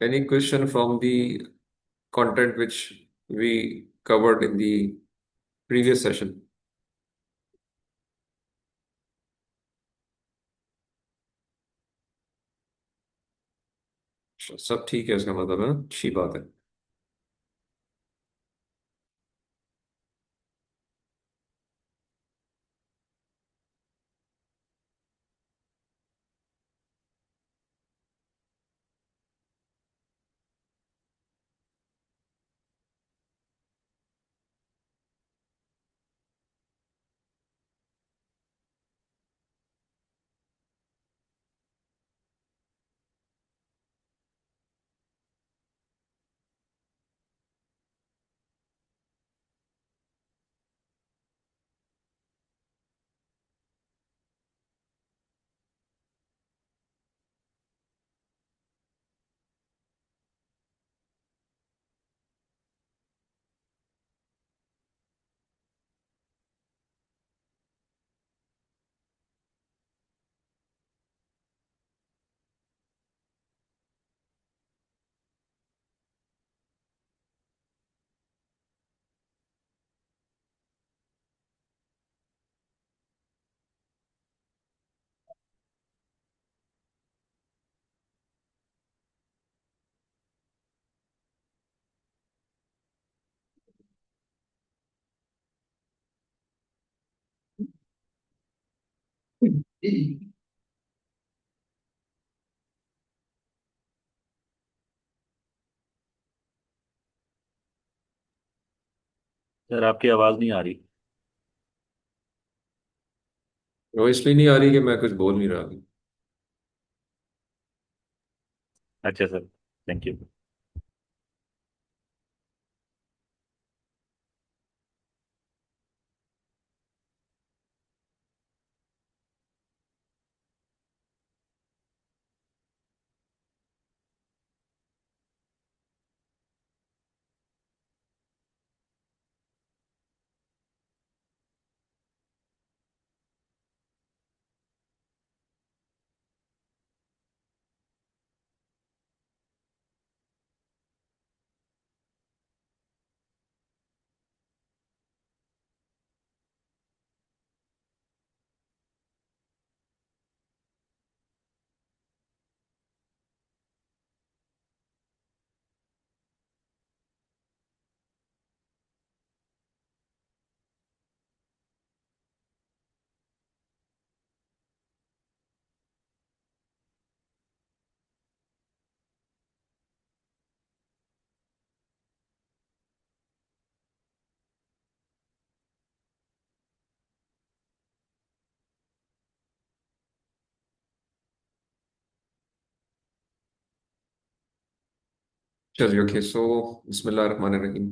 Any question from the content which we covered in the previous session? सब ठीक है, इसका मतलब है अच्छी बात है। सर आपकी आवाज़ नहीं आ रही। वो इसलिए नहीं आ रही कि मैं कुछ बोल नहीं रहा अभी। अच्छा सर, थैंक यू। चलिए, ओके, सो बिस्मिल्लाह रहमान रहीम।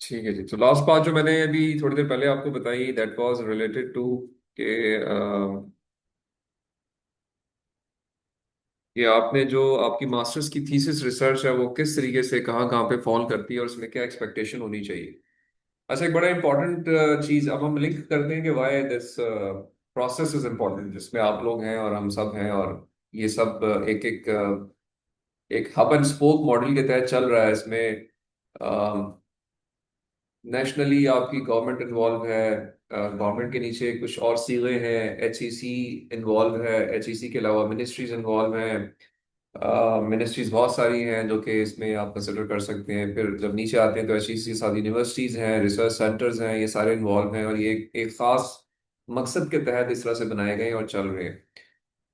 ठीक है जी। तो लास्ट बात जो मैंने अभी थोड़ी देर पहले आपको बताई, दैट वाज रिलेटेड टू के ये आपने जो आपकी मास्टर्स की थीसिस रिसर्च है वो किस तरीके से कहाँ कहाँ पे फॉल करती है और उसमें क्या एक्सपेक्टेशन होनी चाहिए। अच्छा, एक बड़ा इंपॉर्टेंट चीज अब हम लिंक करते हैं कि why this process is important, जिसमें आप लोग हैं और हम सब हैं, और ये सब एक हब एंड स्पोक मॉडल के तहत चल रहा है। इसमें नेशनली आपकी गवर्नमेंट इन्वॉल्व है, गवर्नमेंट के नीचे कुछ और सीगे हैं, एचईसी इन्वॉल्व है, एचईसी के अलावा मिनिस्ट्रीज इन्वॉल्व हैं। मिनिस्ट्रीज बहुत सारी हैं जो कि इसमें आप कंसिडर कर सकते हैं। फिर जब नीचे आते हैं तो एचईसी के साथ यूनिवर्सिटीज हैं, रिसर्च सेंटर्स हैं, ये सारे इन्वॉल्व हैं, और ये एक खास मकसद के तहत इस तरह से बनाए गए हैं और चल रहे हैं।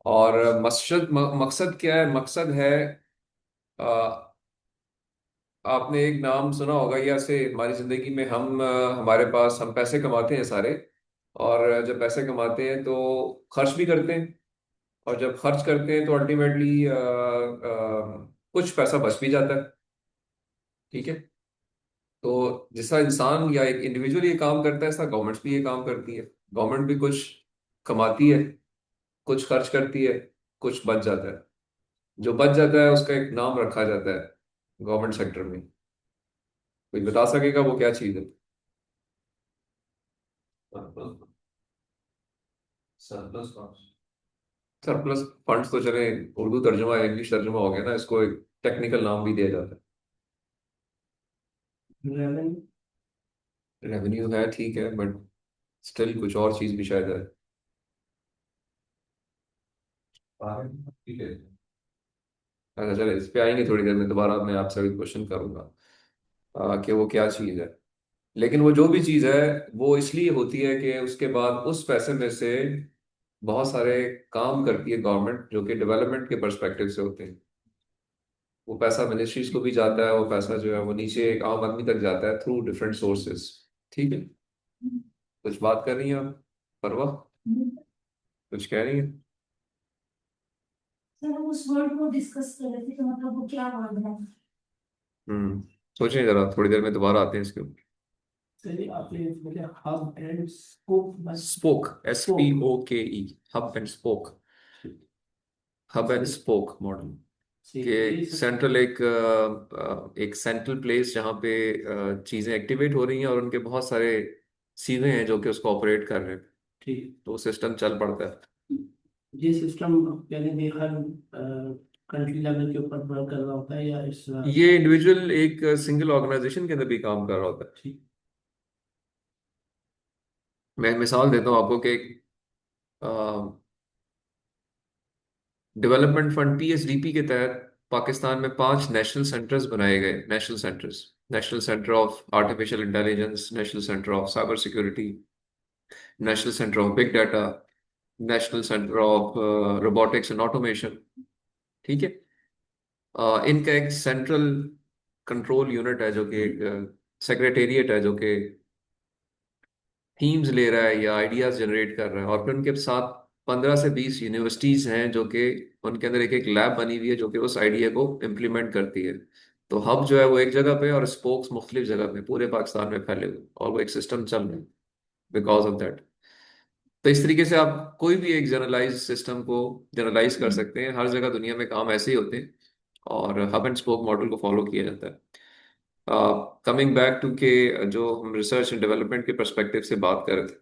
और मकसद क्या है? मकसद है, आपने एक नाम सुना होगा, या से हमारी जिंदगी में हमारे पास हम पैसे कमाते हैं सारे, और जब पैसे कमाते हैं तो खर्च भी करते हैं, और जब खर्च करते हैं तो अल्टीमेटली कुछ पैसा बच भी जाता है। ठीक है। तो जैसा इंसान या एक इंडिविजुअल ये काम करता है, ऐसा गवर्नमेंट भी ये काम करती है। गवर्नमेंट भी कुछ कमाती है, कुछ खर्च करती है, कुछ बच जाता है। जो बच जाता है उसका एक नाम रखा जाता है गवर्नमेंट सेक्टर में। कोई बता सकेगा वो क्या चीज है? Surplus cost. सरप्लस फंड्स तो चले, उर्दू तर्जुमा इंग्लिश तर्जुमा हो गया ना, इसको एक टेक्निकल नाम भी दिया जाता रेवेन्यू। है। रेवेन्यू है, ठीक है, बट स्टिल कुछ और चीज भी शायद है। ठीक है। अच्छा चले, इस पे आएंगे थोड़ी देर में, दोबारा मैं आपसे भी क्वेश्चन करूंगा कि वो क्या चीज है। लेकिन वो जो भी चीज है, वो इसलिए होती है कि उसके बाद उस पैसे में से बहुत सारे काम करती है गवर्नमेंट, जो कि डेवलपमेंट के पर्सपेक्टिव से होते हैं। वो पैसा मिनिस्ट्रीज को भी जाता है, वो पैसा जो है वो नीचे एक आम आदमी तक जाता है थ्रू डिफरेंट सोर्सेस। ठीक है। कुछ बात कर रही हैं आप, परवाह? कुछ कह रही हैं? सर हम उस वर्ड को डिस्कस कर रहे थे तो मतलब वो क्या वर्ड है? हम्म। सोचें जरा, थोड़ी देर में दोबारा आते हैं इसके ऊपर। सर आपने बोले हब एंड स्कोप बस। Spoke, scope. SPOKE। Hub and spoke. Hub and spoke model. कि ठीक है ये सब। सेंट्रल एक सेंट्रल प्लेस जहाँ पे चीज़ें एक्टिवेट हो रही हैं, और उनके बहुत सारे सीधे हैं जो कि उसको ऑपरेट कर रहे हैं। ठीक। तो सिस्टम चल पड़ता है। ये सिस्टम यानी कि हर कंट्री लेवल के ऊपर वर्क कर रहा होता है या इस ये इंडिविजुअल एक सिंगल ऑर्गेनाइजेशन के अंदर भी काम कर रहा होता है। ठीक। मैं मिसाल देता हूँ आपको कि डेवलपमेंट फंड PSDP के तहत पाकिस्तान में 5 नेशनल सेंटर्स बनाए गए। National centres, national centre of artificial intelligence, national centre of cyber security, national centre of big data, national centre of robotics and automation. ठीक है। इनका एक सेंट्रल कंट्रोल यूनिट है, जो कि एक सेक्रेटेरिएट है, जो कि थीम्स ले रहा है या आइडियाज जनरेट कर रहा है। और फिर उनके साथ 15 से 20 यूनिवर्सिटीज हैं, जो कि उनके अंदर एक एक लैब बनी हुई है जो कि उस आइडिया को इम्प्लीमेंट करती है। तो हब जो है वो एक जगह पे, और स्पोक्स मुख्तलिफ जगह पे पूरे पाकिस्तान में फैले हुए, और वो एक सिस्टम चल रहा है बिकॉज ऑफ दैट। तो इस तरीके से आप कोई भी एक जनरलाइज सिस्टम को जनरलाइज कर सकते हैं। हर जगह दुनिया में काम ऐसे ही होते हैं, और हब एंड स्पोक मॉडल को फॉलो किया जाता है। कमिंग बैक टू के, जो हम रिसर्च एंड डेवलपमेंट के पर्सपेक्टिव से बात कर रहे थे,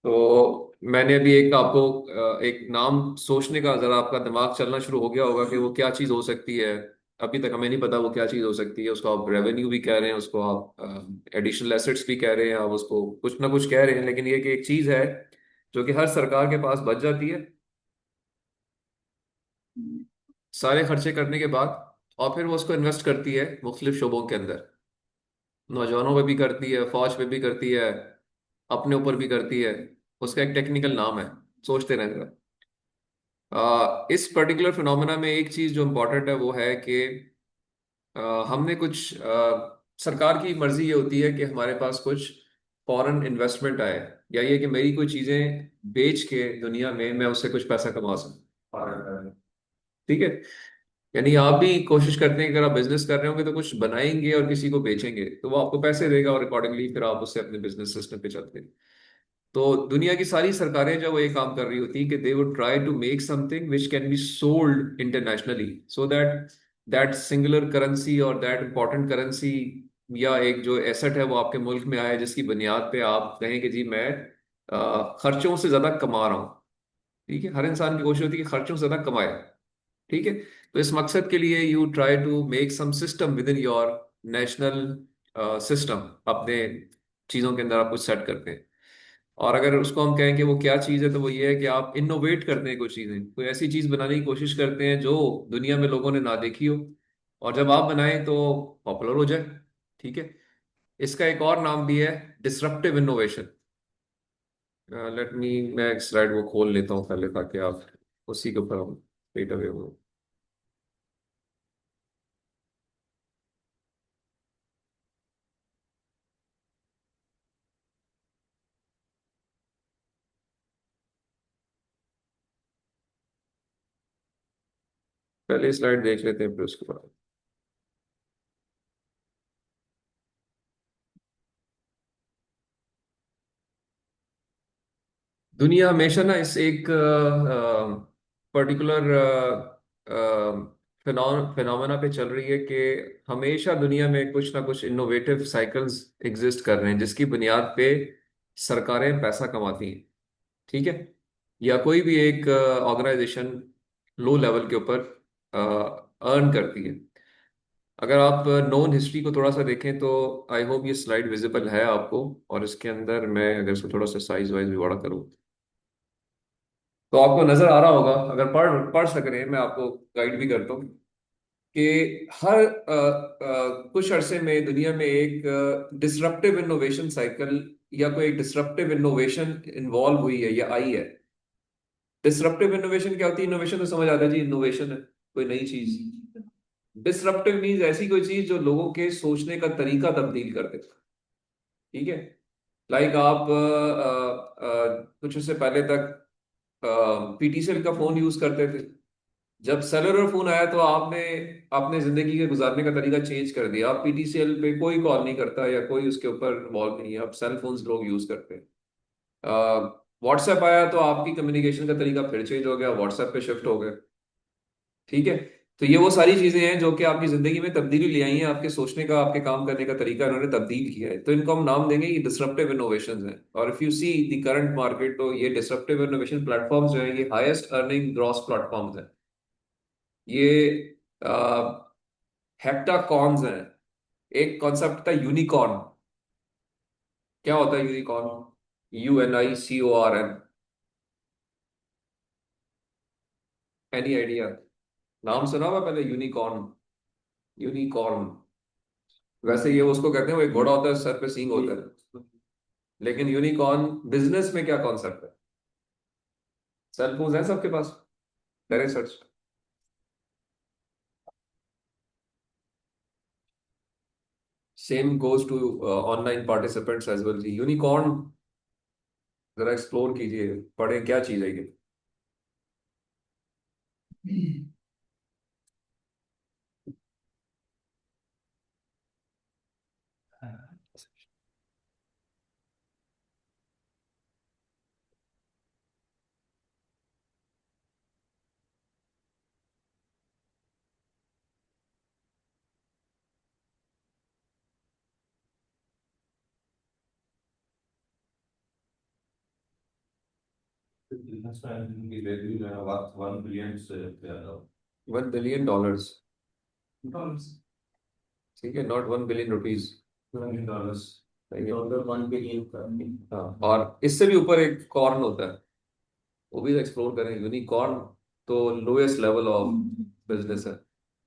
तो मैंने अभी एक आपको एक नाम सोचने का, जरा आपका दिमाग चलना शुरू हो गया होगा कि वो क्या चीज़ हो सकती है। अभी तक हमें नहीं पता वो क्या चीज़ हो सकती है। उसको आप रेवेन्यू भी कह रहे हैं, उसको आप एडिशनल एसेट्स भी कह रहे हैं, आप उसको कुछ ना कुछ कह रहे हैं, लेकिन ये कि एक चीज़ है जो कि हर सरकार के पास बच जाती है सारे खर्चे करने के बाद, और फिर वो उसको इन्वेस्ट करती है मुख्तलिफ शोबों के अंदर। नौजवानों पे भी करती है, फौज पे भी करती है, अपने ऊपर भी करती है। उसका एक टेक्निकल नाम है, सोचते रहेंगे। इस पर्टिकुलर फिनोमेना में एक चीज जो इम्पोर्टेंट है वो है कि हमने कुछ सरकार की मर्जी ये होती है कि हमारे पास कुछ फॉरेन इन्वेस्टमेंट आए, या ये कि मेरी कोई चीजें बेच के दुनिया में मैं उससे कुछ पैसा कमा सकूं। ठीक है। यानी आप भी कोशिश करते हैं कि अगर आप बिजनेस कर रहे होंगे तो कुछ बनाएंगे और किसी को बेचेंगे, तो वो आपको पैसे देगा, और अकॉर्डिंगली फिर आप उससे अपने बिजनेस सिस्टम पे चलते हैं। तो दुनिया की सारी सरकारें जो वो ये काम कर रही होती कि they would try to make something which can be sold internationally, so that that singular currency और दैट इंपॉर्टेंट करेंसी, या एक जो एसेट है वो आपके मुल्क में आए, जिसकी बुनियाद पे आप कहें कि जी मैं खर्चों से ज्यादा कमा रहा हूँ। ठीक है। हर इंसान की कोशिश होती है कि खर्चों से ज्यादा कमाए। ठीक है। तो इस मकसद के लिए you try to make some system within your national system. अपने चीजों के अंदर आप कुछ सेट करते हैं, और अगर उसको हम कहें कि वो क्या चीज़ है, तो वो ये है कि आप इनोवेट करते हैं कुछ चीज़ें, कोई ऐसी चीज़ बनाने की कोशिश करते हैं जो दुनिया में लोगों ने ना देखी हो, और जब आप बनाएं तो पॉपुलर हो जाए। ठीक है। इसका एक और नाम भी है डिसरप्टिव इनोवेशन। लेट मी, मैं एक स्लाइड वो खोल लेता हूँ पहले, ताकि आप उसी के ऊपर हम स्ट्रेट अवे हो। पहले स्लाइड देख लेते हैं, फिर उसके बाद। दुनिया हमेशा ना इस एक पर्टिकुलर फिनोमेना पे चल रही है कि हमेशा दुनिया में कुछ ना कुछ इनोवेटिव साइकिल्स एग्जिस्ट कर रहे हैं, जिसकी बुनियाद पे सरकारें पैसा कमाती हैं। ठीक है। या कोई भी एक ऑर्गेनाइजेशन लो लेवल के ऊपर अर्न करती है। अगर आप नोन हिस्ट्री को थोड़ा सा देखें तो आई होप ये स्लाइड विजिबल है आपको, और इसके अंदर मैं अगर इसको थोड़ा सा साइज वाइज भी बड़ा करूँ तो आपको नजर आ रहा होगा। अगर पढ़ पढ़ सक रहे हैं, मैं आपको गाइड भी करता हूँ कि हर कुछ अरसे में दुनिया में एक डिसरप्टिव इनोवेशन साइकिल या कोई एक डिसरप्टिव इनोवेशन इन्वॉल्व हुई है या आई है। डिसरप्टिव इनोवेशन क्या होती है? इनोवेशन तो समझ आता है जी, इनोवेशन है कोई नई चीज। डिसरप्टिव मीन्स ऐसी कोई चीज जो लोगों के सोचने का तरीका तब्दील कर दे। ठीक है। लाइक आप कुछ उससे पहले तक पीटीसीएल का फोन यूज करते थे। जब सेलुलर फोन आया तो आपने अपने जिंदगी के गुजारने का तरीका चेंज कर दिया। आप पीटीसीएल पे कोई कॉल नहीं करता या कोई उसके ऊपर इन्वॉल्व नहीं है, अब सेल फोन्स लोग यूज करते हैं। व्हाट्सएप आया तो आपकी कम्युनिकेशन का तरीका फिर चेंज हो गया, व्हाट्सएप पे शिफ्ट हो गए। ठीक है। तो ये वो सारी चीजें हैं जो कि आपकी जिंदगी में तब्दीली ले आई हैं, आपके सोचने का, आपके काम करने का तरीका इन्होंने तब्दील किया है। तो इनको हम नाम देंगे, ये डिसरप्टिव इनोवेशंस हैं। और if you see the current market, तो ये डिसरप्टिव इनोवेशन प्लेटफॉर्म्स जो है ये हाईएस्ट अर्निंग ग्रॉस प्लेटफॉर्म्स हैं। ये हेप्टाकॉन्स हैं। एक कॉन्सेप्ट था यूनिकॉर्न। क्या होता है यूनिकॉर्न? UNICORN। Any idea? नाम सुना हुआ पहले? यूनिकॉर्न। यूनिकॉर्न वैसे ये उसको कहते हैं, वो एक घोड़ा होता है, सर पे सींग होता है। लेकिन यूनिकॉर्न बिजनेस में क्या कॉन्सेप्ट है? सेल फोन है सबके पास, करें search. Same goes to online participants as well. Unicorn जरा एक्सप्लोर कीजिए, पढ़े क्या चीज है ये। Business plan की वैल्यू जो है वक्त 1 बिलियन से ज्यादा। $1 बिलियन। डॉलर्स। ठीक है, नॉट $1 बिलियन। $1 बिलियन। सही है। डॉलर 1 बिलियन का। हाँ, और इससे भी ऊपर एक कॉर्न होता है, वो भी एक्सप्लोर करें। यूनिकॉर्न तो लोएस्ट लेवल ऑफ बिजनेस है,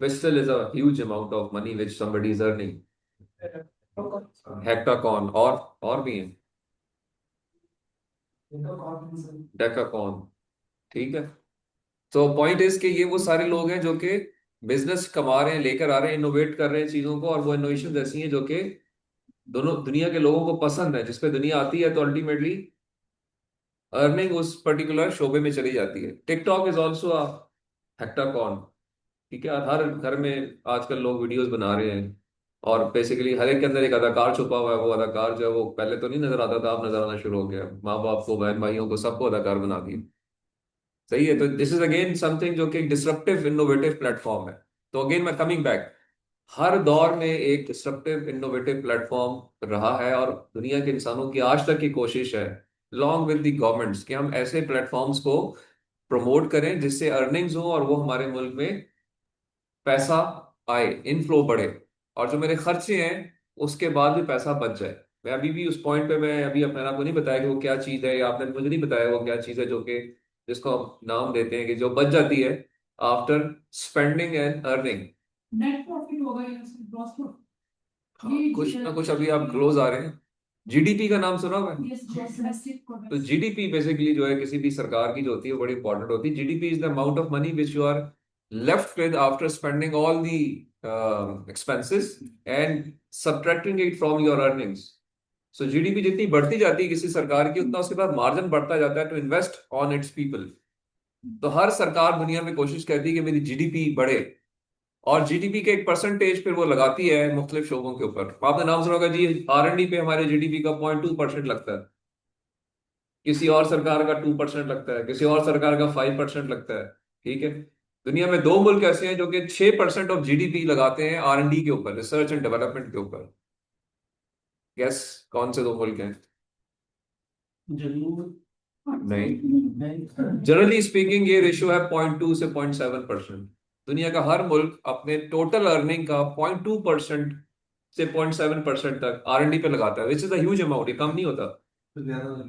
which still is a huge amount of money which somebody is earning। हेक्टाकॉन और भी हैं, डेकाकॉन। ठीक है। तो पॉइंट इज कि ये वो सारे लोग हैं जो कि बिजनेस कमा रहे हैं, लेकर आ रहे हैं, इनोवेट कर रहे हैं चीजों को, और वो इनोवेशन ऐसी हैं जो कि दोनों दुनिया के लोगों को पसंद है। जिस पे दुनिया आती है तो अल्टीमेटली अर्निंग उस पर्टिकुलर शोबे में चली जाती है। TikTok is also a hectocorn. ठीक है। हर घर में आजकल लोग वीडियोस बना रहे हैं, और बेसिकली हर एक के अंदर एक अदाकार छुपा हुआ है। वो अदाकार जो है वो पहले तो नहीं नजर आता था, अब नजर आना शुरू हो गया। माँ बाप को, बहन भाइयों को, सबको अदाकार बना दिया। सही है। तो दिस इज अगेन समथिंग जो कि डिसरप्टिव इनोवेटिव प्लेटफॉर्म है। तो अगेन मैं कमिंग बैक, हर दौर में एक डिसरप्टिव इनोवेटिव प्लेटफॉर्म रहा है, और दुनिया के इंसानों की आज तक की कोशिश है लॉन्ग विद द गवर्नमेंट्स कि हम ऐसे प्लेटफॉर्म्स को प्रमोट करें जिससे अर्निंग्स हो और वो हमारे मुल्क में पैसा आए, इनफ्लो बढ़े, और जो मेरे खर्चे हैं उसके बाद भी पैसा बच जाए। मैं अभी भी उस पॉइंट पे, मैं अभी अपने आपको नहीं बताया कि वो क्या चीज है, या आपने मुझे नहीं बताया वो क्या चीज है जो कि जिसको हम नाम देते हैं कि जो बच जाती है after spending and earning. Net profit होगा या ग्रॉस प्रॉफिट? कुछ ना कुछ अभी आप क्लोज आ रहे हैं। जीडीपी का नाम सुना हुआ है? यस, डोमेस्टिक तो प्रोडक्ट। जीडीपी बेसिकली जो है किसी भी सरकार की जो होती है वो बड़ी इंपॉर्टेंट होती है। GDP is the amount of money which you are left with after spending all the expenses and subtracting it from your earnings. So GDP जितनी बढ़ती जाती है किसी सरकार की, उतना उसके पास मार्जिन बढ़ता जाता है to invest on its people. तो हर सरकार दुनिया में कोशिश करती है कि मेरी जीडीपी बढ़े, और जीडीपी के एक परसेंटेज फिर वो लगाती है मुख्तलिफ शोबों के ऊपर। आपने नाम सुना होगा जी, R&D पे हमारे जीडीपी का 0.2% लगता है, किसी और सरकार का 2% लगता है, किसी और सरकार का 5% लगता है। ठीक है। दुनिया में दो मुल्क ऐसे हैं जो कि 6% ऑफ जीडीपी लगाते हैं R&D के ऊपर, रिसर्च एंड डेवलपमेंट के ऊपर। यस, कौन से दो मुल्क हैं? जरूर। नहीं, जनरली स्पीकिंग ये रेशियो है 0.2 से 0.7%। दुनिया का हर मुल्क अपने टोटल अर्निंग का 0.2% से 0.7% तक R&D पे लगाता है, which is a huge amount. ये कम नहीं होता,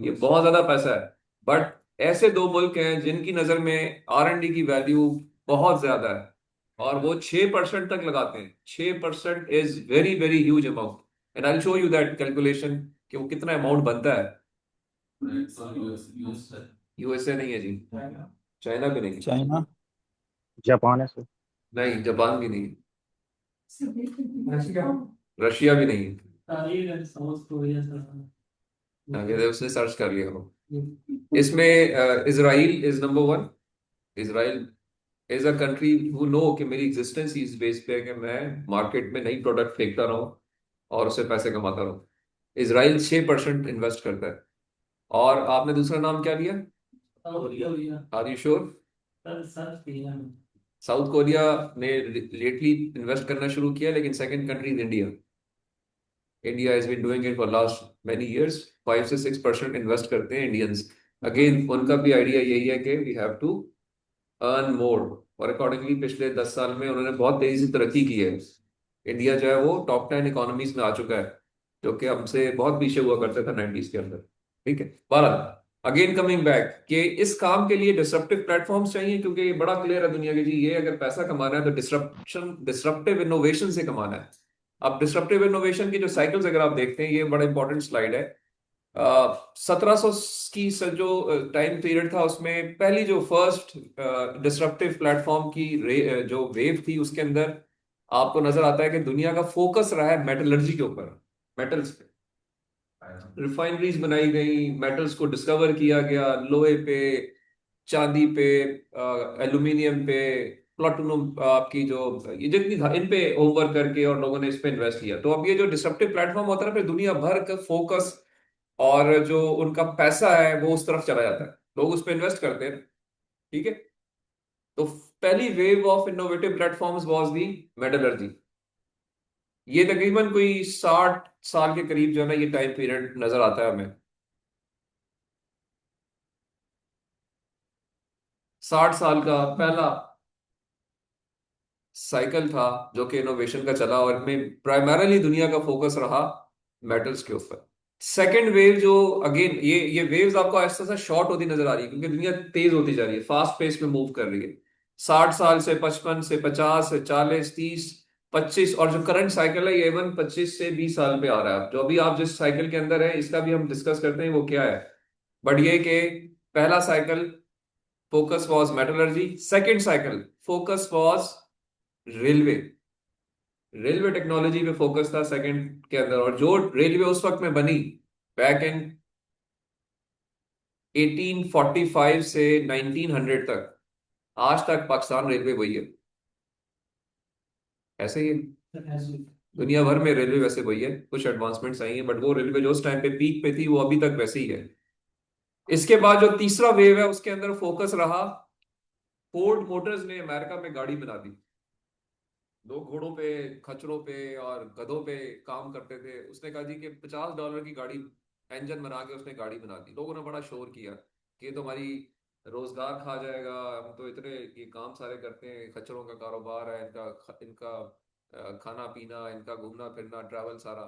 ये बहुत ज्यादा पैसा है। बट ऐसे दो मुल्क हैं जिनकी नजर में R&D की वैल्यू बहुत ज्यादा है, और वो 6% तक लगाते हैं। 6% is very very huge amount, and I will show you that calculation कि वो कितना अमाउंट बनता है। USA नहीं है जी, चाइना भी नहीं, चाइना, जापान है सर। नहीं जापान भी नहीं, रशिया भी नहीं। South Korea sir. आगे दे, उसने सर्च कर लिया हो। इसमें Israel is number 1। Israel is a country who know कि मेरी एग्जिस्टेंस ही इस बेस पे है कि मैं मार्केट में नई प्रोडक्ट फेंकता रहूं और उससे पैसे कमाता रहूं। इजराइल 6% इन्वेस्ट करता है। और आपने दूसरा नाम क्या लिया? South Korea are you sure? Sir, search किया है। साउथ कोरिया ने लेटली इन्वेस्ट करना शुरू किया, लेकिन second country is India. India has been doing it for last many years. 5 से 6% इन्वेस्ट करते हैं इंडियंस। अगेन उनका भी आइडिया यही है कि we have to earn more, और अकॉर्डिंगली पिछले 10 साल में उन्होंने बहुत तेजी से तरक्की की है। इंडिया जो है वो टॉप 10 इकोनॉमीज में आ चुका है, जो कि हमसे बहुत पीछे हुआ करता था 90s के अंदर। ठीक है, बहरहाल अगेन कमिंग बैक कि इस काम के लिए डिसरप्टिव प्लेटफॉर्म्स चाहिए, क्योंकि ये बड़ा क्लियर है दुनिया के जी, ये अगर पैसा कमाना है तो डिसरप्टिव इनोवेशन से कमाना है। अब डिसरप्टिव इनोवेशन की जो साइकिल्स अगर आप देखते हैं, ये बड़ा इंपॉर्टेंट स्लाइड है। 1700 की जो टाइम पीरियड था, उसमें पहली जो फर्स्ट डिसरप्टिव प्लेटफॉर्म की जो वेव थी, उसके अंदर आपको नजर आता है कि दुनिया का फोकस रहा है मेटलर्जी के ऊपर, मेटल्स पे। रिफाइनरीज बनाई गई, मेटल्स को डिस्कवर किया गया, लोहे पे, चांदी पे, एल्यूमिनियम पे, प्लाटिनम, आपकी जो ये जितनी था, इन पे होमवर्क करके और लोगों ने इस पे इन्वेस्ट किया। तो अब ये जो डिसरप्टिव प्लेटफॉर्म होता है ना, फिर दुनिया भर का फोकस और जो उनका पैसा है वो उस तरफ चला जाता है, लोग उस पर इन्वेस्ट करते हैं। ठीक है, तो पहली wave of innovative platforms was the metallurgy. ये तकरीबन कोई 60 साल के करीब जो है ना, ये टाइम पीरियड नजर आता है हमें। 60 साल का पहला साइकिल था जो कि इनोवेशन का चला, और इनमें प्राइमरली दुनिया का फोकस रहा मेटल्स के ऊपर। सेकेंड वेव जो, अगेन ये वेव्स आपको ऐसा सा शॉर्ट होती नजर आ रही है, क्योंकि दुनिया तेज होती जा रही है, फास्ट पेस में मूव कर रही है। 60 साल से 55 से 50 से 40 30 25, और जो करंट साइकिल है ये इवन 25 से 20 साल पे आ रहा है। जो अभी आप जिस साइकिल के अंदर है, इसका भी हम डिस्कस करते हैं वो क्या है। बट ये कि पहला cycle focus was metallurgy, second cycle focus was railway. Railway technology पे फोकस था सेकंड के अंदर, और जो रेलवे उस वक्त में बनी बैक इन 1845 से 1900 तक, आज तक पाकिस्तान रेलवे वही है। ऐसे ही है दुनिया भर में रेलवे, वैसे वही है, कुछ एडवांसमेंट्स आई हैं, बट वो रेलवे जो उस टाइम पे पीक पे थी वो अभी तक वैसे ही है। इसके बाद जो तीसरा वेव है, उसके अंदर फोकस रहा, फोर्ड मोटर्स ने अमेरिका में गाड़ी बना दी। लोग घोड़ों पे, खच्चरों पे और गधों पे काम करते थे। उसने कहा जी कि $50 की गाड़ी, इंजन बना के उसने गाड़ी बना दी। लोगों ने बड़ा शोर किया कि ये तो हमारी रोजगार खा जाएगा, हम तो इतने ये काम सारे करते हैं, खच्चरों का कारोबार है, इनका इनका खाना पीना, इनका घूमना फिरना, ट्रैवल सारा।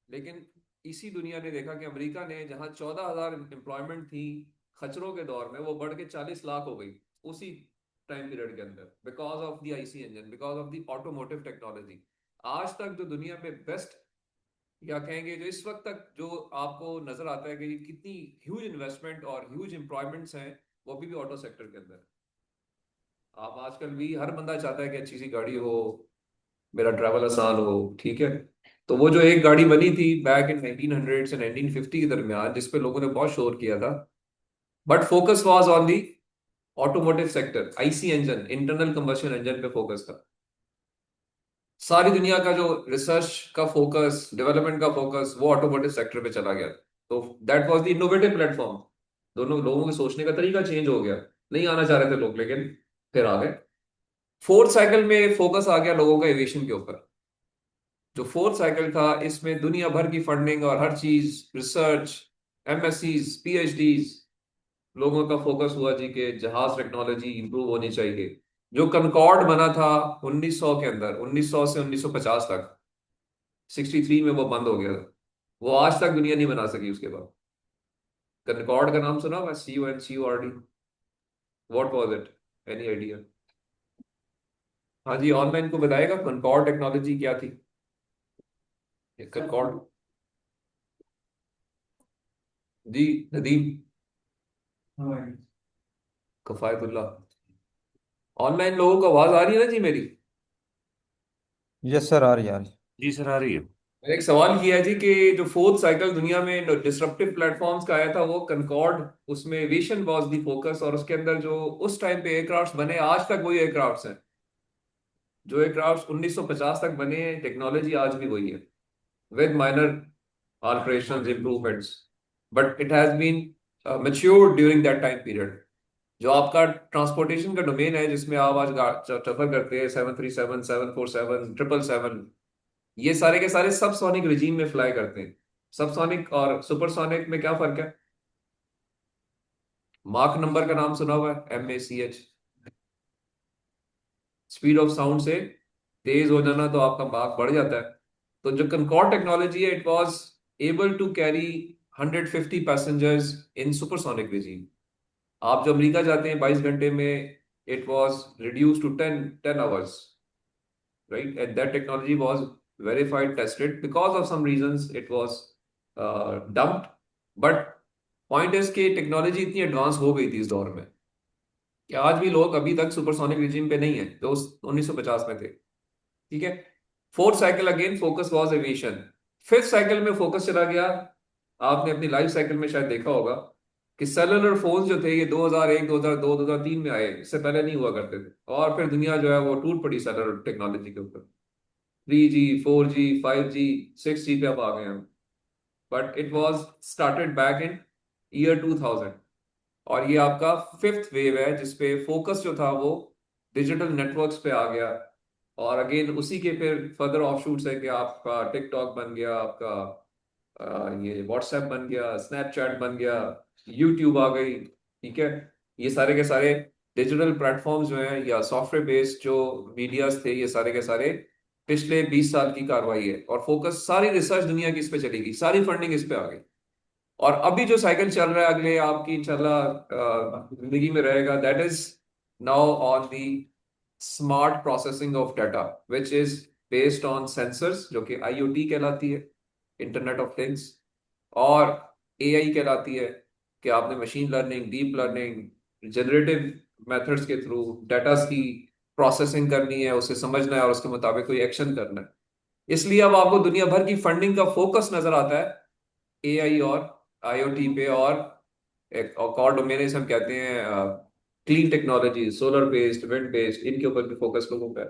लेकिन इसी दुनिया ने देखा कि अमेरिका ने जहां 14,000 एम्प्लॉयमेंट थी खच्चरों के दौर में, वो बढ़ के 40 लाख हो गई उसी टाइम पीरियड के अंदर, because of the IC engine, because of the automotive technology. आज तक जो दुनिया में बेस्ट, या कहेंगे जो इस वक्त तक जो आपको नजर आता है कि कितनी ह्यूज इन्वेस्टमेंट और ह्यूज एम्प्लॉयमेंट्स हैं, वो अभी भी ऑटो सेक्टर के अंदर। आप आजकल भी हर बंदा चाहता है कि अच्छी सी गाड़ी हो, मेरा ट्रैवल आसान हो। ठीक है, तो वो जो एक गाड़ी बनी थी बैक इन 1900 से 1950 के दरमियान, जिसपे लोगों ने बहुत शोर किया था, but focus was on the automotive sector, IC engine, internal combustion engine पे फोकस था। सारी दुनिया का जो रिसर्च का फोकस, डेवलपमेंट का फोकस, वो ऑटोमोटिव सेक्टर पे चला गया। तो that was the innovative platform. दोनों लोगों के सोचने का तरीका चेंज हो गया, नहीं आना चाह रहे थे लोग, लेकिन फिर आ गए। फोर्थ साइकिल में फोकस आ गया लोगों का एविएशन के ऊपर। जो फोर्थ साइकिल था, इसमें दुनिया भर की फंडिंग और हर चीज, रिसर्च, एमएससीज, पीएचडीज, लोगों का फोकस हुआ जी कि जहाज टेक्नोलॉजी इंप्रूव होनी चाहिए। जो कनकॉर्ड बना था 1900 के अंदर, 1900 से 1950 तक, 63 में वो बंद हो गया था। वो आज तक दुनिया नहीं बना सकी उसके बाद। कनकॉर्ड का नाम सुना हुआ? CONCORD। What was it? Any idea? हाँ जी, ऑनलाइन को बताएगा कनकॉर्ड टेक्नोलॉजी क्या थी? कनकॉर्ड। जी, नदीम, कफायतुल्लाह। ऑनलाइन लोगों को आवाज आ रही है ना जी मेरी? यस सर, आ रही है, आ रही है। जी सर, आ रही है। मैंने एक सवाल किया है जी कि जो फोर्थ साइकिल दुनिया में डिसरप्टिव प्लेटफॉर्म्स का आया था वो कनकॉर्ड, उसमें एविएशन वाज दी फोकस, और उसके अंदर जो उस टाइम पे एयरक्राफ्ट्स बने आज तक वही एयरक्राफ्ट्स हैं। जो एयरक्राफ्ट्स 1950 तक बने हैं, टेक्नोलॉजी आज भी वही है, with minor alterations, improvements, but it has been matured during that time period। जो आपका ट्रांसपोर्टेशन का डोमेन है जिसमें आप आज सफर करते हैं, 737, 747, 777, ये सारे के सारे सब सोनिक रिजीम में फ्लाई करते हैं। सब सोनिक और सुपरसोनिक में क्या फर्क है? माक नंबर का नाम सुना हुआ है? MACH। स्पीड ऑफ साउंड से तेज हो जाना तो आपका मार्क बढ़ जाता है। तो जो कनकॉर्ड टेक्नोलॉजी है, it was able to carry 150 passengers in supersonic regime। आप जो अमेरिका जाते हैं 22 घंटे में, it was reduce to 10 hours, right? And that technology was verified, tested, because of some reasons it was dumped। but point is कि technology इतनी advance हो गई थी इस दौर में कि आज भी लोग अभी तक सुपरसोनिक रिजीम पे नहीं है जो 1950 में थे। ठीक है। Fourth cycle again focus was aviation. Fifth cycle में फोकस चला गया, आपने अपनी लाइफ साइकिल में शायद देखा होगा कि सेलुलर फोन्स जो थे ये 2001, 2002, 2003 में आए, इससे पहले नहीं हुआ करते थे। और फिर दुनिया जो है वो टूट पड़ी सेलुलर टेक्नोलॉजी के ऊपर। 3G, 4G, 5G, 6G पे अब आ गए हम। But it was started back in year 2000। और ये आपका फिफ्थ वेव है जिसपे फोकस जो था वो डिजिटल नेटवर्क्स पे आ गया। और अगेन उसी के फिर फर्दर ऑफशूट्स है कि आपका टिकटॉक बन गया, आपका ये व्हाट्सएप बन गया, स्नैपचैट बन गया, यूट्यूब आ गई। ठीक है। ये सारे के सारे डिजिटल प्लेटफॉर्म्स जो हैं या सॉफ्टवेयर बेस्ड जो मीडियाज थे, ये सारे के सारे पिछले 20 साल की कार्रवाई है। और फोकस सारी रिसर्च दुनिया की इस पे चली गई, सारी फंडिंग इस पे आ गई। और अभी जो साइकिल चल रहा है अगले आपकी इंशाल्लाह जिंदगी में रहेगा, that is now on the smart processing of data which is based on sensors, जो कि IoT कहलाती है, इंटरनेट ऑफ थिंग्स। और AI कहलाती है कि आपने machine learning, deep learning, generative methods के थ्रू डाटा की प्रोसेसिंग करनी है, उसे समझना है और उसके मुताबिक कोई एक्शन करना है। इसलिए अब आपको दुनिया भर की फंडिंग का फोकस नजर आता है AI और IoT पे। और एक और डोमेन हम कहते हैं clean technology, solar based, wind based, इनके ऊपर भी फोकस लोगों का है।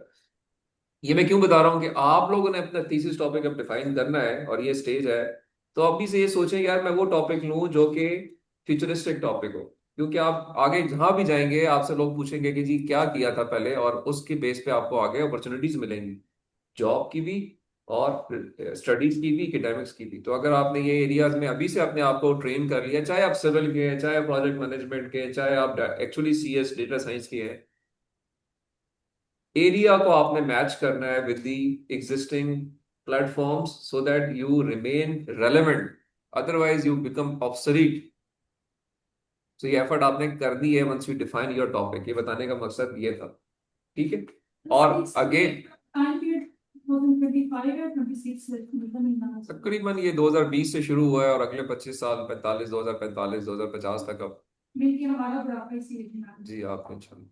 ये मैं क्यों बता रहा हूँ कि आप लोगों ने अपना थीसिस टॉपिक अब डिफाइन करना है और ये स्टेज है, तो अभी से ये सोचें यार मैं वो टॉपिक लूँ जो कि फ्यूचरिस्टिक टॉपिक हो। क्योंकि आप आगे जहां भी जाएंगे आपसे लोग पूछेंगे कि जी क्या किया था पहले, और उसके बेस पे आपको आगे अपॉर्चुनिटीज मिलेंगी, जॉब की भी और स्टडीज की भी, एकेडमिक्स की भी। तो अगर आपने ये एरियाज में अभी से अपने आप को ट्रेन कर लिया, चाहे आप सिविल के हैं, चाहे प्रोजेक्ट मैनेजमेंट के हैं, चाहे आप एक्चुअली CS डेटा साइंस के हैं, एरिया को आपने मैच करना है with the existing platforms so that you remain relevant, otherwise you become obsolete. तो ये एफर्ट आपने कर दी है once you define your topic, ये बताने का मकसद ये था। ठीक है। और अगेन तकरीबन ये 2020 से शुरू हुआ है और अगले 25 साल, 45, 2045, 2050 तक। अब जी आपने, इंशाल्लाह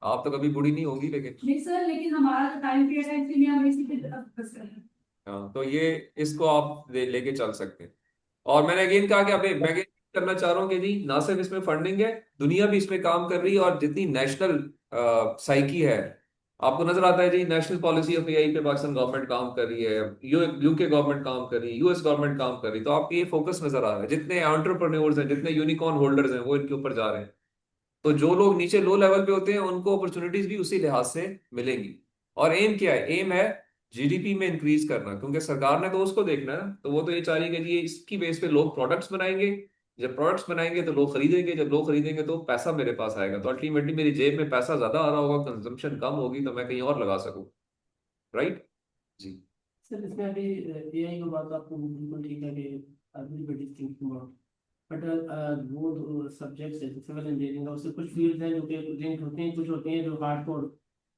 आप तो कभी बूढ़ी नहीं होगी, लेकिन नहीं सर, लेकिन हमारा जो टाइम पीरियड है इसलिए हम इसी पे फोकस कर रहे हैं। हाँ, तो ये इसको आप लेके चल सकते हैं। और मैंने अगेन कहा कि मैं again करना चाह रहा हूँ कि जी ना सिर्फ इसमें फंडिंग है, दुनिया भी इसमें काम कर रही है। और जितनी नेशनल साइकी है, आपको नजर आता है जी नेशनल पॉलिसी ऑफ AI पे पाकिस्तान गवर्नमेंट काम कर रही है, UK गवर्नमेंट काम कर रही है, US गवर्नमेंट काम कर रही है। तो आपको ये फोकस नजर आ रहा है, जितने एंटरप्रेन्योर्स हैं, जितने यूनिकॉर्न होल्डर्स हैं, वो इनके ऊपर जा रहे हैं। तो जो लोग नीचे लो लेवल पे होते हैं उनको अपॉर्चुनिटीज भी उसी लिहाज से मिलेंगी। और एम क्या है? एम है GDP में इंक्रीज करना, क्योंकि सरकार ने तो उसको देखना है ना। तो वो तो ये चाह रही है कि जी इसकी बेस पे लोग प्रोडक्ट्स बनाएंगे जब प्रोडक्ट्स बनाएंगे तो लोग खरीदेंगे, जब लोग खरीदेंगे तो पैसा मेरे पास आएगा, तो अल्टीमेटली मेरी जेब में पैसा ज्यादा आ रहा होगा, कंजम्पशन कम होगी, तो मैं कहीं और लगा सकूं। राइट जी। सर इसमें अभी एआई की बात आपको बिल्कुल ठीक है कि एवरीबॉडी थिंकिंग अबाउट, बट वो सब्जेक्ट्स है सिविल इंजीनियरिंग का, उससे कुछ फील्ड है जो कि लिंक होती हैं, कुछ होती हैं जो हार्डकोर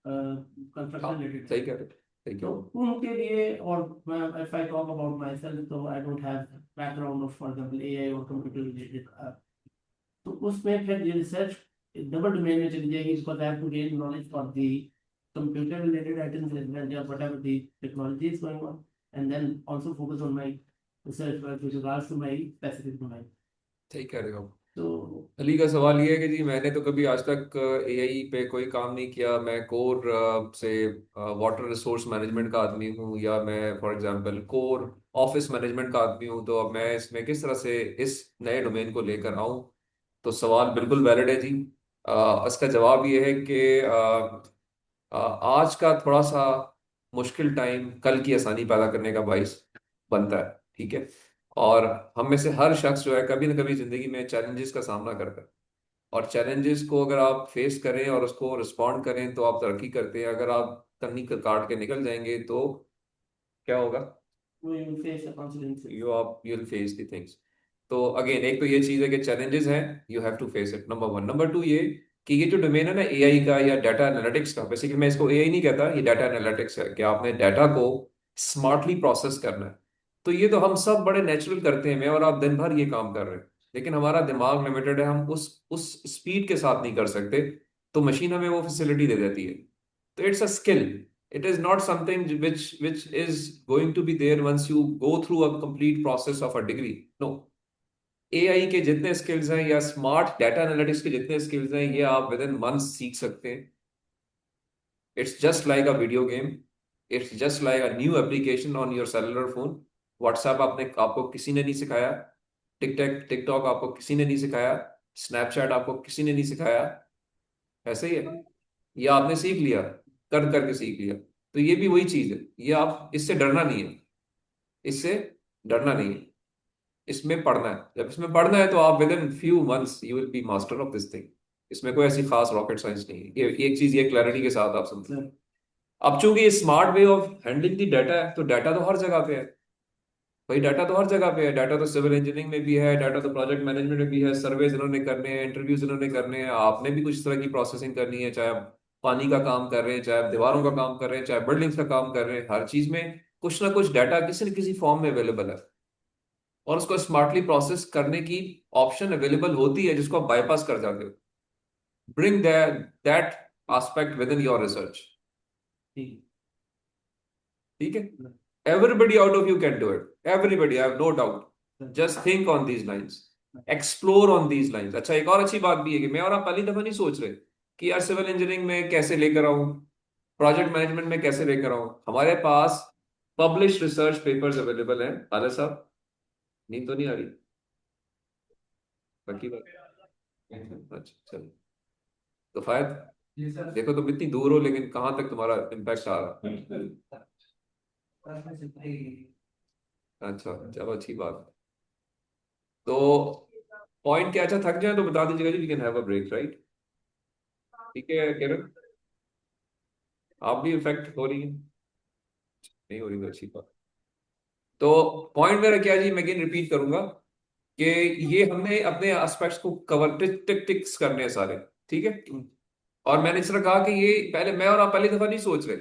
हाँ कंस्ट्रक्शन रिलेटेड सही है। कह रहे हो, सही कह तो रहे हो। उनके लिए, और if I talk about myself, तो I don't have background of for example AI और कंप्यूटर रिलेटेड, तो उसमें फिर ये रिसर्च डबल डोमेन में चली जाएगी, because I have to gain knowledge for the computer related items as well, yeah, whatever the technology is going on, and then also focus on my research work with regards to my specific domain. सही कह रहे हो। So Ali का सवाल ये है कि जी मैंने तो कभी आज तक एआई पे कोई काम नहीं किया, मैं कोर से वाटर रिसोर्स मैनेजमेंट का आदमी हूँ, या मैं for example core office management का आदमी हूँ, तो अब मैं इसमें किस तरह से इस नए डोमेन को लेकर आऊँ। तो सवाल बिल्कुल वैलिड है जी। इसका जवाब ये है कि आज का थोड़ा सा मुश्किल टाइम कल की आसानी पैदा करने का बाइस बनता है, ठीक है। और हम में से हर शख्स जो है कभी ना कभी जिंदगी में चैलेंजेस का सामना करता है, और चैलेंजेस को अगर आप फेस करें और उसको रिस्पॉन्ड करें तो आप तरक्की करते हैं। अगर आप तकनीक का काट के निकल जाएंगे तो क्या होगा? we will face the consequences. You will face the things. तो अगेन एक तो ये चीज है कि चैलेंजेस हैं, you have to face it, number one. Number two ये कि ये जो डोमेन है ना एआई का या डाटा एनालिटिक्स का, बेसिकली मैं इसको एआई नहीं कहता, ये डाटा एनालिटिक्स है, कि आपने डाटा को स्मार्टली प्रोसेस करना है। तो ये तो हम सब बड़े नेचुरल करते हैं, मैं और आप दिन भर ये काम कर रहे हैं, लेकिन हमारा दिमाग लिमिटेड है, हम उस स्पीड के साथ नहीं कर सकते, तो मशीन हमें वो फैसिलिटी दे देती है। तो it's a skill, it is not something which is going to be there once you go through a complete process of a degree. No, AI के जितने स्किल्स हैं या स्मार्ट डाटा एनालिटिक्स के जितने स्किल्स हैं, ये आप विद इन मंथ्स सीख सकते हैं। It's just like a video game, it's just like a new application on your cellular phone. WhatsApp आपने आपको किसी ने नहीं सिखाया, टिकटॉक आपको किसी ने नहीं सिखाया, स्नैपचैट आपको किसी ने नहीं सिखाया, ऐसे ही है, ये आपने सीख लिया, कर करके सीख लिया। तो ये भी वही चीज है, ये आप इससे डरना नहीं है, इससे डरना नहीं है, इसमें पढ़ना है। जब इसमें पढ़ना है तो आप with in few months you will be master of this thing. इसमें कोई ऐसी खास रॉकेट साइंस नहीं है, ये एक चीज ये क्लैरिटी के साथ आप समझें। Sir, अब चूंकि ये smart way of handling the data है, तो डाटा तो हर जगह पे है भाई, डाटा तो हर जगह पे है। डाटा तो सिविल इंजीनियरिंग में भी है, डाटा तो प्रोजेक्ट मैनेजमेंट में भी है, सर्वेज इन्होंने करने हैं, इंटरव्यूज इन्होंने करने हैं, आपने भी कुछ तरह की प्रोसेसिंग करनी है, चाहे आप पानी का काम कर रहे हैं, चाहे आप दीवारों का काम कर रहे हैं, चाहे बिल्डिंग्स का काम कर रहे हैं, हर चीज में कुछ ना कुछ डाटा किसी न किसी फॉर्म में अवेलेबल है, और उसको स्मार्टली प्रोसेस करने की ऑप्शन अवेलेबल होती है, जिसको आप बाईपास कर जाते हो। Bring that aspect with in your research, ठीक ठीक है। Everybody out of you can do it. Everybody, I have no doubt. Just think on these lines. Explore on these lines. अच्छा, एक और अच्छी बात भी है कि मैं और आप पहली दफा नहीं सोच रहे कि यार सिविल इंजीनियरिंग में कैसे लेकर आऊं, प्रोजेक्ट मैनेजमेंट में कैसे लेकर आऊं। हमारे पास पब्लिश रिसर्च पेपर्स अवेलेबल हैं। आले साहब, नींद तो नहीं आ रही? बाकी बात अच्छा चलो। तो फायद जी सर। देखो तुम इतनी दूर हो, लेकिन कहाँ तक तुम्हारा इम्पैक्ट आ रहा है? अच्छा, चलो अच्छी बात है। तो पॉइंट क्या, अच्छा थक जाए तो बता दीजिएगा जी, we can have a break, right? ठीक है किरण, आप भी इफेक्ट हो रही है? नहीं हो रही तो अच्छी बात। तो पॉइंट मेरा क्या जी, मैं अगेन रिपीट करूंगा कि ये हमने अपने एस्पेक्ट्स को कवर टिक्स करने हैं सारे, ठीक है। और मैंने इस तरह कहा कि ये पहले मैं और आप पहली दफा नहीं सोच रहे,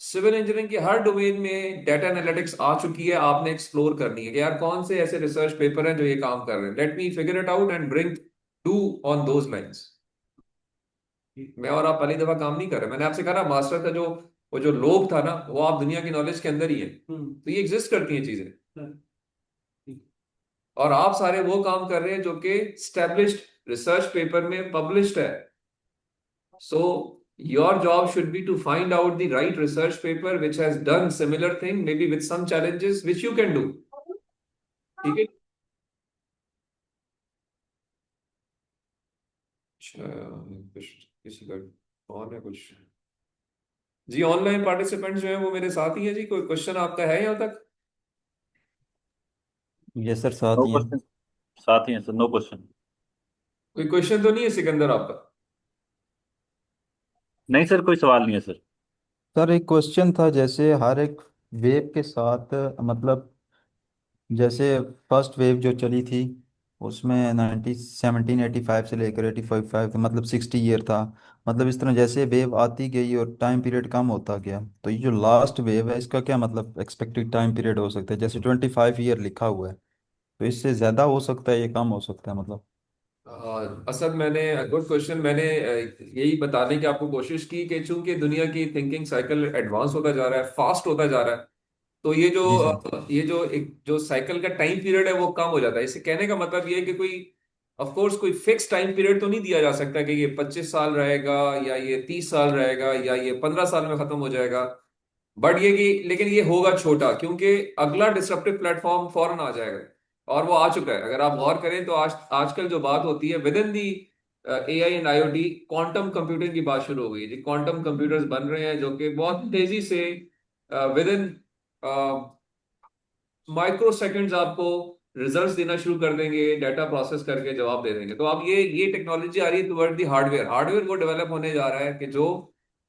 सिविल इंजीनियरिंग के हर डोमेन में डाटा एनालिटिक्स आ चुकी है, आपने एक्सप्लोर करनी है कि यार कौन से ऐसे रिसर्च पेपर हैं जो ये काम कर रहे हैं, let me figure it out and bring do on those lines. मैं और आप पहली दफा काम नहीं कर रहे, मैंने आपसे कहा ना, मास्टर का जो वो जो लोब था ना, वो आप दुनिया की नॉलेज के अंदर ही है, तो ये एग्जिस्ट करती हैं चीजें, और आप सारे वो काम कर रहे हैं जो कि स्टैब्लिश्ड रिसर्च पेपर में पब्लिश्ड है। So your job should be to find out the right research paper which has done similar thing, maybe with some challenges which you can do. ठीक है। अच्छा, कुछ किसी का कौन है कुछ? जी ऑनलाइन पार्टिसिपेंट्स जो है वो मेरे साथ ही है जी, कोई क्वेश्चन आपका है यहाँ तक? यस सर, साथ नो ही हैं। क्वेश्चन। साथ ही हैं सर, नो क्वेश्चन। कोई क्वेश्चन तो नहीं है सिकंदर आपका? नहीं सर, कोई सवाल नहीं है सर। सर एक क्वेश्चन था, जैसे हर एक वेव के साथ मतलब जैसे फर्स्ट वेव जो चली थी उसमें 1785 से लेकर 85 मतलब 60 ईयर था। मतलब इस तरह जैसे वेव आती गई और टाइम पीरियड कम होता गया, तो ये जो लास्ट वेव है इसका क्या मतलब एक्सपेक्टेड टाइम पीरियड हो सकता है? जैसे 25 ईयर लिखा हुआ है, तो इससे ज़्यादा हो सकता है, ये कम हो सकता है मतलब? असद, मैंने गुड क्वेश्चन। मैंने यही बताने की आपको कोशिश की कि चूंकि दुनिया की थिंकिंग साइकिल एडवांस होता जा रहा है, फास्ट होता जा रहा है, तो जी सर। ये जो एक जो साइकिल का टाइम पीरियड है वो कम हो जाता है। इसे कहने का मतलब ये है कि कोई ऑफ कोर्स कोई फिक्स टाइम पीरियड तो नहीं दिया जा सकता कि ये 25 साल रहेगा या ये 30 साल रहेगा या ये 15 साल में खत्म हो जाएगा। बट ये कि लेकिन ये होगा छोटा, क्योंकि अगला डिसरप्टिव प्लेटफॉर्म फौरन आ जाएगा और वो आ चुका है। अगर आप गौर करें तो आजकल जो बात होती है with in the AI and IoT, quantum computing की बात शुरू हो गई है जी। क्वांटम कंप्यूटर्स बन रहे हैं जो कि बहुत तेजी से विद इन माइक्रो सेकंड्स आपको रिजल्ट्स देना शुरू कर देंगे, डाटा प्रोसेस करके जवाब दे देंगे। तो अब ये टेक्नोलॉजी आ रही है टुवर्ड दी हार्डवेयर। हार्डवेयर वो डेवलप होने जा रहा है कि जो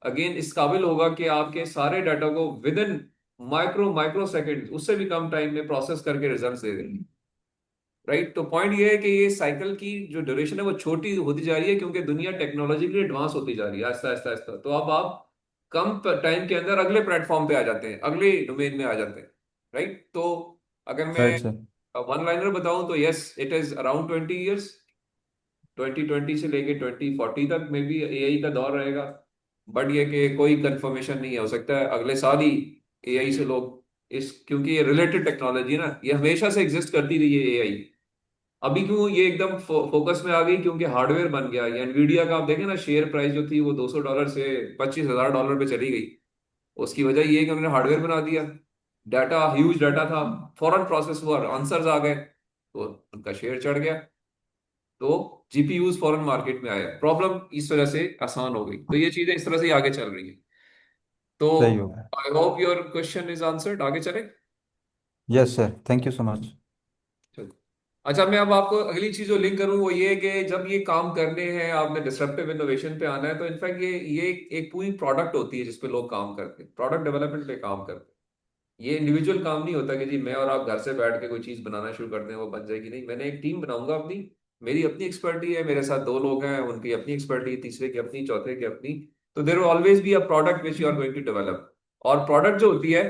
अगेन इस काबिल होगा कि आपके सारे डाटा को विद इन माइक्रो सेकंड, उससे भी कम टाइम में प्रोसेस करके रिजल्ट्स दे देंगे। राइट। तो पॉइंट ये है कि ये साइकिल की जो ड्यूरेशन है वो छोटी होती जा रही है, क्योंकि दुनिया टेक्नोलॉजिकली एडवांस होती जा रही है आहिस्ता आहिस्ता आहिस्ता। तो अब आप कम टाइम के अंदर अगले प्लेटफॉर्म पे आ जाते हैं, अगले डोमेन में आ जाते हैं। राइट। तो अगर मैं राइट सर। वन लाइनर बताऊं तो yes, it is around 20 years. 2020 से लेके 2040 तक में भी एआई का दौर रहेगा। बट ये कि कोई कंफर्मेशन नहीं है, हो सकता है अगले साल ही एआई से लोग इस, क्योंकि ये रिलेटेड टेक्नोलॉजी है ना, ये हमेशा से एग्जिस्ट करती रही है एआई। अभी क्यों ये एकदम फोकस में आ गई? क्योंकि हार्डवेयर बन गया। ये एनवीडिया का आप देखें ना, शेयर प्राइस जो थी वो $200 से $25,000 पे चली गई। उसकी वजह ये है कि उन्होंने हार्डवेयर बना दिया। डाटा, ह्यूज डाटा था, फौरन प्रोसेस हुआ, आंसर्स आ गए, तो उनका शेयर चढ़ गया। तो जीपीयूज फॉरेन मार्केट में आया, प्रॉब्लम इस वजह से आसान हो गई। तो ये चीजें इस तरह से ही आगे चल रही है। तो सही होगा। I hope your question is answered. आगे चले। Yes sir, thank you so much. चलो। अच्छा, मैं अब आपको अगली चीज जो लिंक करूँ वो ये है कि जब ये काम करने हैं, आपने डिसरप्टिव इनोवेशन पे आना है, तो इनफैक्ट ये एक पूरी प्रोडक्ट होती है जिसपे लोग काम करते हैं, प्रोडक्ट डेवलपमेंट पे काम करते हैं। ये इंडिविजुअल काम नहीं होता कि जी मैं और आप घर से बैठ के कोई चीज बनाना शुरू कर दें वो बन जाएगी। नहीं, मैंने एक टीम बनाऊंगा अपनी। मेरी अपनी एक्सपर्टी है, मेरे साथ दो लोग हैं, उनकी अपनी एक्सपर्टी, तीसरे की अपनी, चौथे की अपनी। तो there will always be a product which you are going to develop. और प्रोडक्ट जो होती है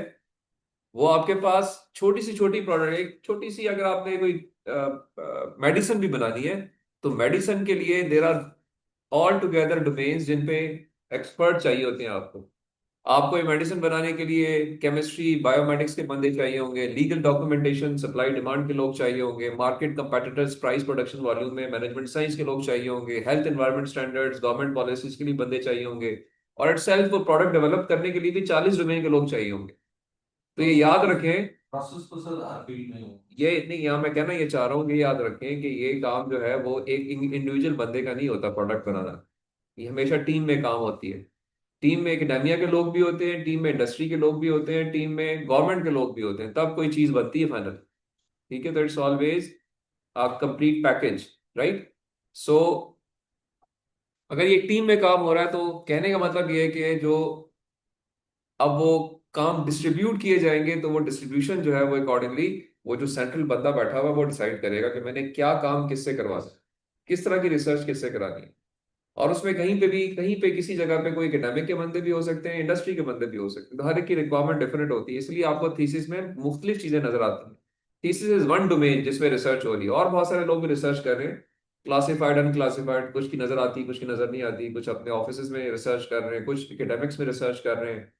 वो आपके पास छोटी सी छोटी प्रोडक्ट, एक छोटी सी, अगर आपने कोई मेडिसिन भी बनानी है तो मेडिसिन के लिए there are all together domains जिन पे एक्सपर्ट चाहिए होते हैं आपको। आपको ये मेडिसिन बनाने के लिए केमिस्ट्री, बायोमेटिक्स के बंदे चाहिए होंगे, लीगल डॉक्यूमेंटेशन, सप्लाई डिमांड के लोग चाहिए होंगे, market competitors, price, production volume में मैनेजमेंट साइंस के लोग चाहिए होंगे, health environment standards, government policies के लिए बंदे चाहिए होंगे, और इट सेल्फ वो प्रोडक्ट डेवलप करने के लिए भी 40 डोमेन के लोग चाहिए होंगे। तो ये याद रखें। प्रोसेस तो सर हर फील्ड में हो। ये नहीं, यहाँ मैं कहना ये चाह रहा हूँ कि याद रखें कि ये काम जो है वो एक इंडिविजुअल बंदे का नहीं होता प्रोडक्ट बनाना। ये हमेशा टीम में काम होती है। टीम में एकेडेमिया के लोग भी होते हैं, टीम में इंडस्ट्री के लोग भी होते हैं, टीम में गवर्नमेंट के लोग भी होते हैं, तब कोई चीज बनती है फाइनल। ठीक है। तो it's always a complete package. Right. So अगर ये टीम में काम हो रहा है तो कहने का मतलब ये है कि जो अब वो काम डिस्ट्रीब्यूट किए जाएंगे, तो वो डिस्ट्रीब्यूशन जो है वो अकॉर्डिंगली, वो जो सेंट्रल बंदा बैठा हुआ है वो डिसाइड करेगा कि मैंने क्या काम किससे करवा सकता, किस तरह की रिसर्च किससे करानी है। और उसमें कहीं पे भी, कहीं पे किसी जगह पे कोई एकेडमिक के बंदे भी हो सकते हैं, इंडस्ट्री के बंदे भी हो सकते हैं। तो हर एक की रिक्वायरमेंट डिफरेंट होती है, इसलिए आपको थीसिस में मुख्तलिफ चीजें नजर आती हैं। थीसिस इज वन डोमेन जिसमें रिसर्च हो रही है, और बहुत सारे लोग भी रिसर्च कर रहे हैं, क्लासिफाइड, अनक्लासिफाइड, कुछ की नजर आती है, कुछ की नजर नहीं आती, कुछ अपने ऑफिस में रिसर्च कर रहे हैं, कुछ एकेडमिक्स में रिसर्च कर रहे हैं,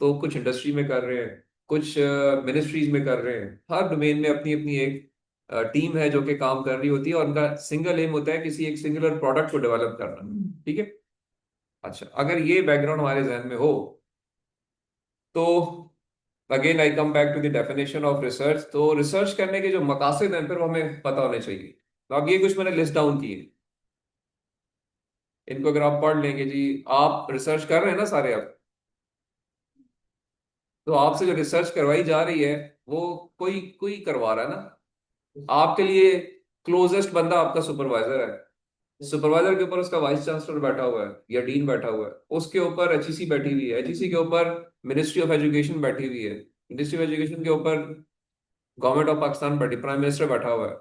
तो कुछ इंडस्ट्री में कर रहे हैं, कुछ मिनिस्ट्रीज में कर रहे हैं। हर डोमेन में अपनी अपनी एक टीम है जो कि काम कर रही होती है, और उनका सिंगल एम होता है किसी एक सिंगुलर प्रोडक्ट को डेवलप करना। ठीक है। अच्छा, अगर ये बैकग्राउंड हमारे जहन में हो तो again I come back to the definition of research. तो रिसर्च करने के जो मकासद हैं फिर वो हमें पता होने चाहिए। तो अब ये कुछ मैंने लिस्ट डाउन किए, इनको अगर आप पढ़ लेंगे जी। आप रिसर्च कर रहे हैं ना सारे आप, तो आपसे जो रिसर्च करवाई जा रही है वो कोई कोई करवा रहा है ना आपके लिए। क्लोजेस्ट बंदा आपका सुपरवाइजर है, सुपरवाइजर के ऊपर उसका वाइस चांसलर बैठा हुआ है या डीन बैठा हुआ है, उसके ऊपर एचईसी बैठी हुई है, एचईसी के ऊपर मिनिस्ट्री ऑफ एजुकेशन बैठी हुई है, मिनिस्ट्री ऑफ एजुकेशन के ऊपर गवर्नमेंट ऑफ पाकिस्तान बैठी, प्राइम मिनिस्टर बैठा हुआ है।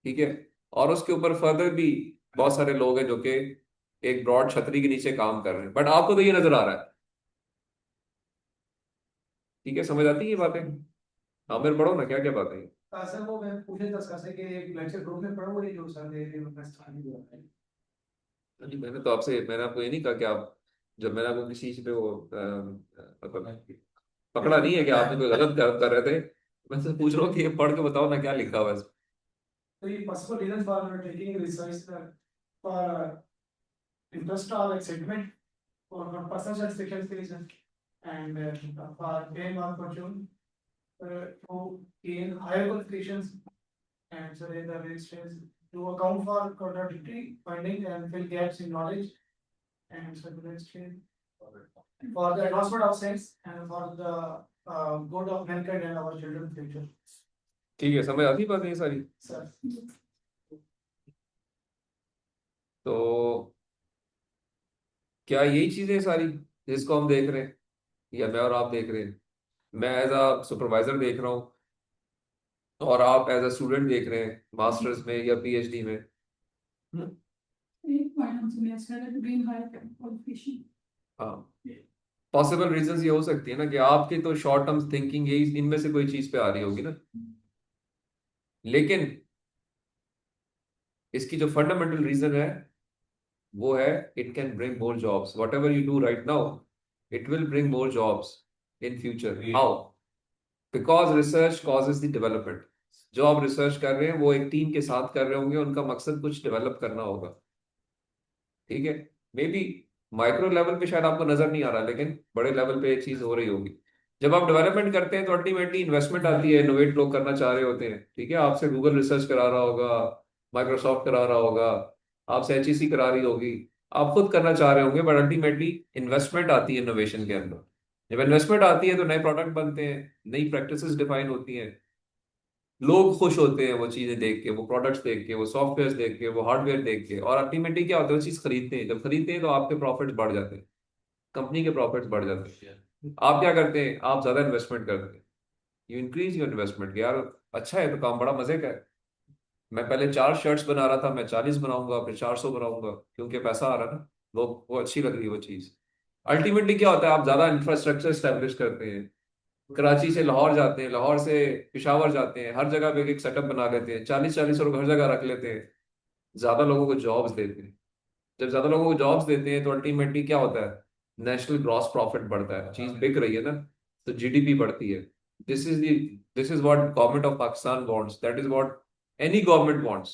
ठीक है। और उसके ऊपर फर्दर भी बहुत सारे लोग हैं जो कि एक ब्रॉड छतरी के नीचे काम कर रहे हैं, बट आपको तो ये नजर आ रहा है। ठीक है, समझ आती है ये बातें? हाँ, मेरे पढ़ो ना, क्या क्या बातें हैं। सर वो मैं पूछे था सर से कि एक लेक्चर ग्रुप में पढ़ा वो जो सर दे रहे हैं मैं स्थान हुआ है। नहीं, मैंने आपको ये नहीं कहा कि आप, जब मैंने आपको किसी चीज पे वो मतलब पकड़ा नहीं है कि आपने कोई गलत कर रहे थे। मैं सिर्फ पूछ रहा हूँ कि ये पढ़ के बताओ ना क्या लिखा हुआ है इसमें। तो ये possible reason for taking research for interest or like segment or personal satisfaction reason and for paying one fortune to gain higher qualifications and so the registrants to account for contradictory finding and fill gaps in knowledge and so the registrant for the advancement of science and for the good of mankind and our children's future. ठीक है, समझ आती बातें ये सारी? Sir. तो क्या यही चीजें सारी जिसको हम देख रहे हैं, या मैं और आप देख रहे हैं? मैं एज अ सुपरवाइजर देख रहा हूँ और आप एज अ स्टूडेंट देख रहे हैं मास्टर्स में या पीएचडी में। एक पॉइंट हमसे मिस कर रहे हैं, ग्रीन हायर क्वालिफिकेशन। हाँ, पॉसिबल रीजंस ये हो सकती है ना कि आपकी तो शॉर्ट टर्म थिंकिंग यही इनमें से कोई चीज पे आ रही होगी ना, लेकिन इसकी जो फंडामेंटल रीजन है वो है it can bring more jobs, what ever you do right now it will bring more jobs in future. How? Because research causes the development. जो आप रिसर्च कर रहे हैं वो एक टीम के साथ कर रहे होंगे, उनका मकसद कुछ डेवलप करना होगा। ठीक है। मे बी माइक्रो लेवल पे शायद आपको नजर नहीं आ रहा, लेकिन बड़े लेवल पे एक चीज हो रही होगी। जब आप डेवलपमेंट करते हैं तो अल्टीमेटली इन्वेस्टमेंट आती है, इनोवेट लोग करना चाह रहे होते हैं। ठीक है, आपसे गूगल रिसर्च करा रहा होगा, माइक्रोसॉफ्ट करा रहा होगा, आपसे एचईसी करा रही होगी, आप खुद करना चाह रहे होंगे, बट अल्टीमेटली इन्वेस्टमेंट आती है इनोवेशन के अंदर। जब इन्वेस्टमेंट आती है तो नए प्रोडक्ट बनते हैं, नई प्रैक्टिसेस डिफाइन होती हैं, लोग खुश होते हैं वो चीजें देख के, वो प्रोडक्ट्स देख के, वो सॉफ्टवेयर देख के, वो हार्डवेयर देख के, और अल्टीमेटली क्या होता है वो चीज खरीदते हैं। जब खरीदते हैं तो आपके प्रॉफिट्स बढ़ जाते हैं, कंपनी के प्रॉफिट्स बढ़ जाते हैं। आप क्या करते हैं? आप ज्यादा इन्वेस्टमेंट करते हैं, यू इंक्रीज योर इन्वेस्टमेंट। यार अच्छा है तो काम बड़ा मजे का है। मैं पहले 4 शर्ट्स बना रहा था, मैं 40 बनाऊंगा, फिर 400 बनाऊंगा, क्योंकि पैसा आ रहा है ना, लोग वो अच्छी लग रही है वो चीज। अल्टीमेटली क्या होता है, आप ज्यादा इंफ्रास्ट्रक्चर स्टैब्लिश करते हैं, कराची से लाहौर जाते हैं, लाहौर से पिशावर जाते हैं, हर जगह पे एक सेटअप बना लेते हैं, 40-40 लोग हर जगह रख लेते हैं, ज्यादा लोगों को जॉब्स देते हैं। जब ज्यादा लोगों को जॉब्स देते हैं तो अल्टीमेटली क्या होता है, नेशनल ग्रॉस प्रॉफिट बढ़ता है, चीज बिक रही है ना, तो जीडीपी बढ़ती है। This is what government of Pakistan wants, that is what any government wants.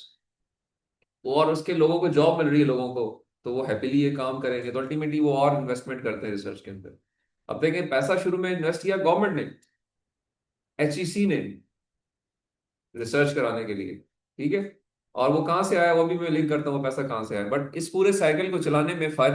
और उसके लोगों को जॉब मिल रही है लोगों को, तो वो हैप्पीली ये काम करेंगे, तो अल्टीमेटली वो और इन्वेस्टमेंट करते हैं रिसर्च के अंदर। अब देखें, पैसा शुरू में इन्वेस्ट किया गवर्नमेंट ने, एचईसी ने, रिसर्च कराने के लिए। ठीक है, और वो कहाँ से आया वो भी मैं लिंक करता हूँ, पैसा कहाँ से आया, बट इस पूरे साइकिल को चलाने में फायदा